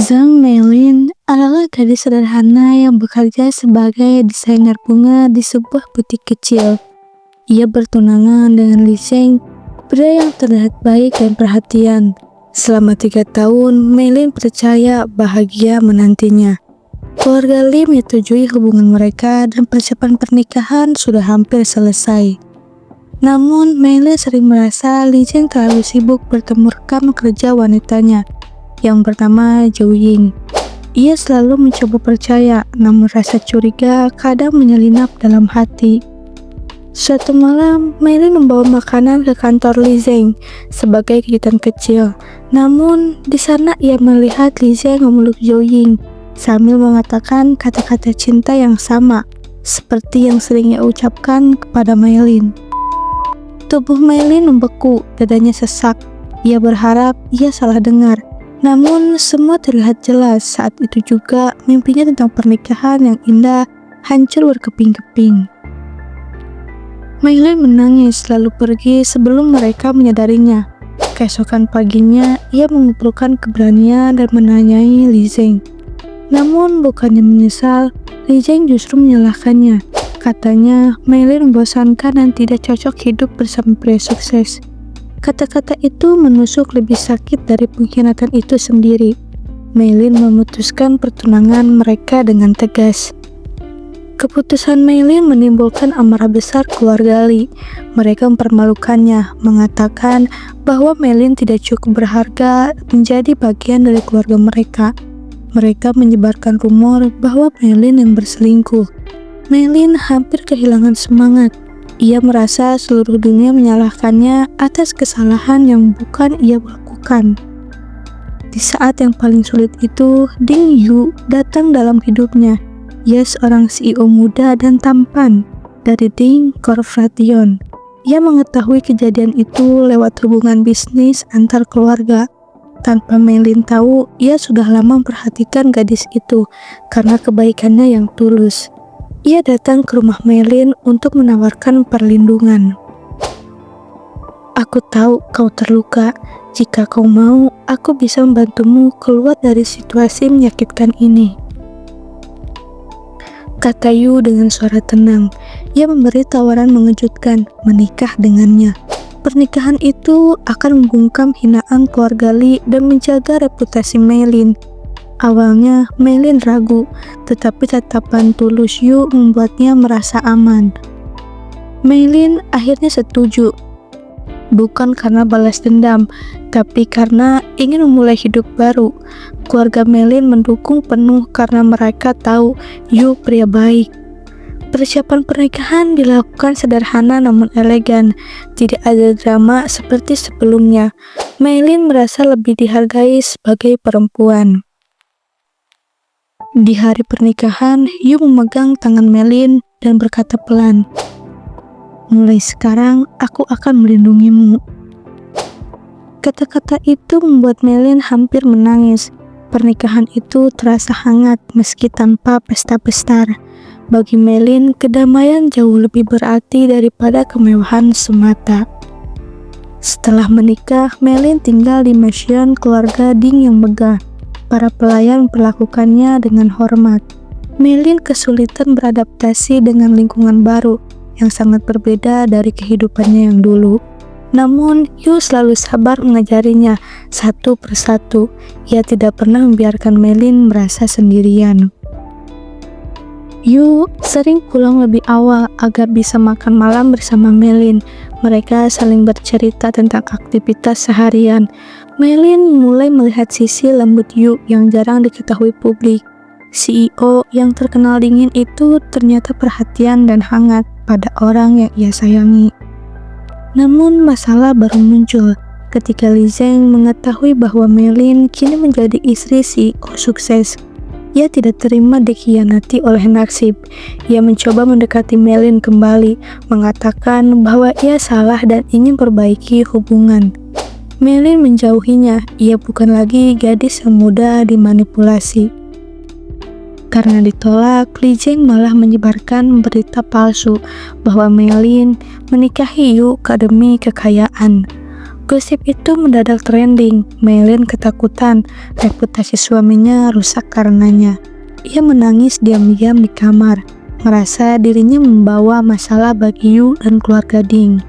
Zhang Meilin adalah gadis sederhana yang bekerja sebagai desainer bunga di sebuah butik kecil. Ia bertunangan dengan Li Zheng, pria yang terlihat baik dan perhatian. Selama 3 tahun, Meilin percaya bahagia menantinya. Keluarga Li menyetujui hubungan mereka dan persiapan pernikahan sudah hampir selesai. Namun, Meilin sering merasa Li Zheng terlalu sibuk bertemu rekan kerja wanitanya yang bernama Zhou Ying. Ia selalu mencoba percaya, namun rasa curiga kadang menyelinap dalam hati. Suatu malam, Meilin membawa makanan ke kantor Li Zheng sebagai kejutan kecil. Namun, di sana ia melihat Li Zheng memeluk Zhou Ying sambil mengatakan kata-kata cinta yang sama seperti yang sering ia ucapkan kepada Meilin. Tubuh Meilin membeku, dadanya sesak. Ia berharap ia salah dengar. Namun semua terlihat jelas. Saat itu juga mimpinya tentang pernikahan yang indah hancur berkeping-keping. Meilin menangis lalu pergi sebelum mereka menyadarinya. Keesokan paginya, ia mengumpulkan keberanian dan menanyai Li Zheng. Namun bukannya menyesal, Li Zheng justru menyalahkannya. Katanya Meilin membosankan dan tidak cocok hidup bersama pria sukses. Kata-kata itu menusuk lebih sakit dari pengkhianatan itu sendiri. Meilin memutuskan pertunangan mereka dengan tegas. Keputusan Meilin menimbulkan amarah besar keluarga Li. Mereka mempermalukannya, mengatakan bahwa Meilin tidak cukup berharga menjadi bagian dari keluarga mereka. Mereka menyebarkan rumor bahwa Meilin yang berselingkuh. Meilin hampir kehilangan semangat. Ia merasa seluruh dunia menyalahkannya atas kesalahan yang bukan ia lakukan. Di saat yang paling sulit itu, Ding Yu datang dalam hidupnya. Ia seorang CEO muda dan tampan dari Ding Corporation. Ia mengetahui kejadian itu lewat hubungan bisnis antar keluarga. Tanpa Meilin tahu, ia sudah lama memperhatikan gadis itu karena kebaikannya yang tulus. Ia datang ke rumah Meilin untuk menawarkan perlindungan. "Aku tahu kau terluka. Jika kau mau, aku bisa membantumu keluar dari situasi menyakitkan ini," kata Yu dengan suara tenang. Ia memberi tawaran mengejutkan, menikah dengannya. Pernikahan itu akan membungkam hinaan keluarga Li dan menjaga reputasi Meilin. Awalnya, Meilin ragu, tetapi tatapan tulus Yu membuatnya merasa aman. Meilin akhirnya setuju, bukan karena balas dendam, tapi karena ingin memulai hidup baru. Keluarga Meilin mendukung penuh karena mereka tahu Yu pria baik. Persiapan pernikahan dilakukan sederhana namun elegan. Tidak ada drama seperti sebelumnya. Meilin merasa lebih dihargai sebagai perempuan. Di hari pernikahan, Yu memegang tangan Meilin dan berkata pelan, "Mulai sekarang, aku akan melindungimu." Kata-kata itu membuat Meilin hampir menangis. Pernikahan itu terasa hangat meski tanpa pesta besar. Bagi Meilin, kedamaian jauh lebih berarti daripada kemewahan semata. Setelah menikah, Meilin tinggal di mansion keluarga Ding yang megah. Para pelayan memperlakukannya dengan hormat. Meilin kesulitan beradaptasi dengan lingkungan baru yang sangat berbeda dari kehidupannya yang dulu. Namun, Yu selalu sabar mengajarinya satu persatu. Ia tidak pernah membiarkan Meilin merasa sendirian. Yu sering pulang lebih awal agar bisa makan malam bersama Meilin. Mereka saling bercerita tentang aktivitas seharian. Meilin mulai melihat sisi lembut Yu yang jarang diketahui publik. CEO yang terkenal dingin itu ternyata perhatian dan hangat pada orang yang ia sayangi. Namun masalah baru muncul ketika Li Zheng mengetahui bahwa Meilin kini menjadi istri CEO sukses. Ia tidak terima dikhianati oleh nasib. Ia mencoba mendekati Meilin kembali, mengatakan bahwa ia salah dan ingin perbaiki hubungan. Meilin menjauhinya. Ia bukan lagi gadis yang mudah dimanipulasi. Karena ditolak, Li Zheng malah menyebarkan berita palsu bahwa Meilin menikahi Yu demi kekayaan. Gosip itu mendadak trending. Maylin ketakutan, reputasi suaminya rusak karenanya. Ia menangis diam-diam di kamar, merasa dirinya membawa masalah bagi Yu dan keluarga Ding.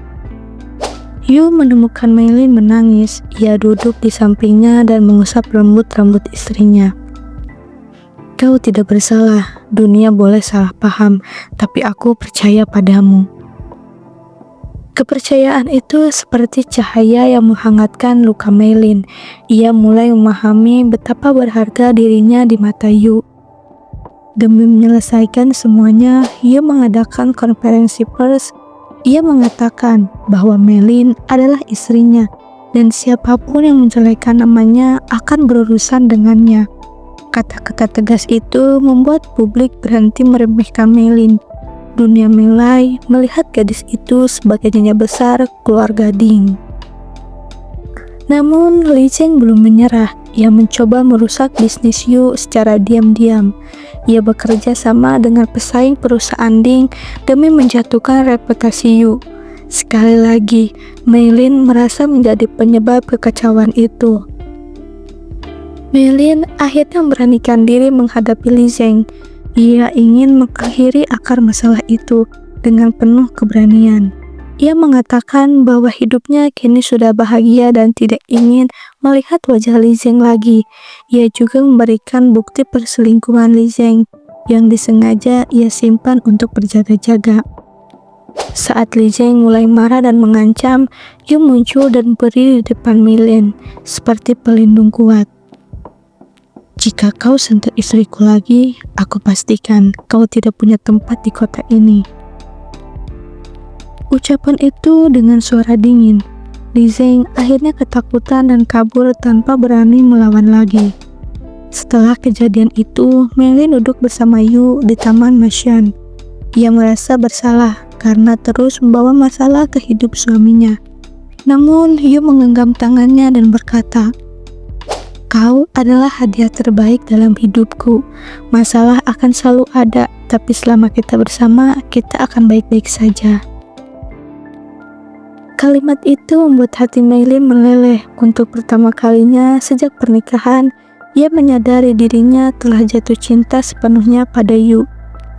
Yu menemukan Maylin menangis. Ia duduk di sampingnya dan mengusap rambut-rambut istrinya. Kau tidak bersalah, dunia boleh salah paham, tapi aku percaya padamu. Kepercayaan itu seperti cahaya yang menghangatkan luka Maylin. Ia mulai memahami betapa berharga dirinya di mata Yu. Demi menyelesaikan semuanya, Yu mengadakan konferensi pers. Ia mengatakan bahwa Maylin adalah istrinya dan siapapun yang menjelekan namanya akan berurusan dengannya. Kata-kata tegas itu membuat publik berhenti meremehkan Maylin. Dunia mulai melihat gadis itu sebagai nyonya besar keluarga Ding. Namun Li Zeng belum menyerah. Ia mencoba merusak bisnis Yu secara diam-diam. Ia bekerja sama dengan pesaing perusahaan Ding demi menjatuhkan reputasi Yu. Sekali lagi, Maylin merasa menjadi penyebab kekacauan itu. Maylin akhirnya memberanikan diri menghadapi Li Zeng. Ia ingin mengakhiri akar masalah itu dengan penuh keberanian. Ia mengatakan bahwa hidupnya kini sudah bahagia dan tidak ingin melihat wajah Li Zeng lagi. Ia juga memberikan bukti perselingkuhan Li Zeng yang disengaja ia simpan untuk berjaga-jaga. Saat Li Zeng mulai marah dan mengancam, Yu muncul dan berdiri di depan Maylin seperti pelindung kuat. Jika kau sentuh istriku lagi, aku pastikan kau tidak punya tempat di kota ini. Ucapan itu dengan suara dingin. Li Zeng akhirnya ketakutan dan kabur tanpa berani melawan lagi. Setelah kejadian itu, Maylin duduk bersama Yu di Taman Mashan. Ia merasa bersalah karena terus membawa masalah ke hidup suaminya. Namun, Yu menggenggam tangannya dan berkata, "Kau adalah hadiah terbaik dalam hidupku. Masalah akan selalu ada, tapi selama kita bersama, kita akan baik-baik saja." Kalimat itu membuat hati Maylin meleleh. Untuk pertama kalinya sejak pernikahan, ia menyadari dirinya telah jatuh cinta sepenuhnya pada Yu.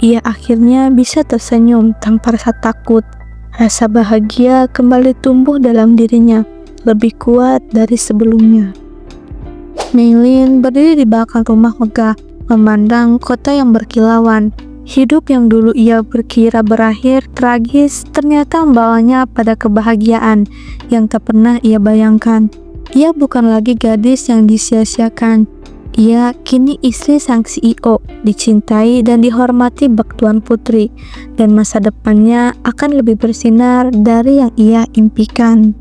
Ia akhirnya bisa tersenyum tanpa rasa takut. Rasa bahagia kembali tumbuh dalam dirinya, lebih kuat dari sebelumnya. Maylin berdiri di belakang rumah megah, memandang kota yang berkilauan. Hidup yang dulu ia berkira berakhir tragis ternyata membawanya pada kebahagiaan yang tak pernah ia bayangkan. Ia bukan lagi gadis yang disia-siakan. Ia kini istri sang CEO, dicintai dan dihormati bak tuan putri, dan masa depannya akan lebih bersinar dari yang ia impikan.